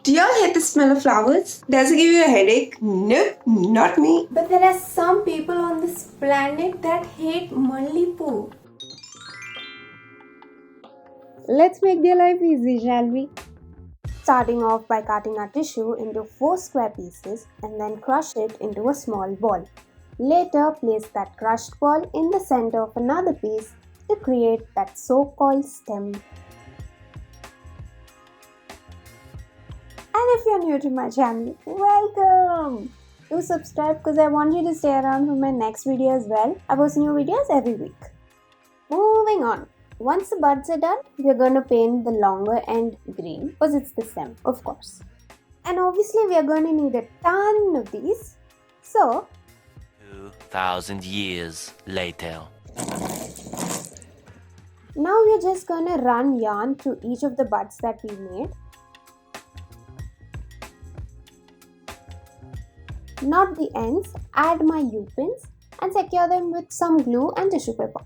Do y'all hate the smell of flowers? Does it give you a headache? Nope, not me. But there are some people on this planet that hate malli poo. Let's make their life easy, shall we? Starting off by cutting our tissue into 4 square pieces and then crush it into a small ball. Later, place that crushed ball in the center of another piece to create that so-called stem. And if you're new to my channel, welcome! Do subscribe because I want you to stay around for my next video as well. I post new videos every week. Moving on. Once the buds are done, we're going to paint the longer end green because it's the stem, of course. And obviously we are going to need a ton of these. So, 2,000 years later. now we're just going to run yarn through each of the buds that we made. Knot the ends, add my U-pins and secure them with some glue and tissue paper.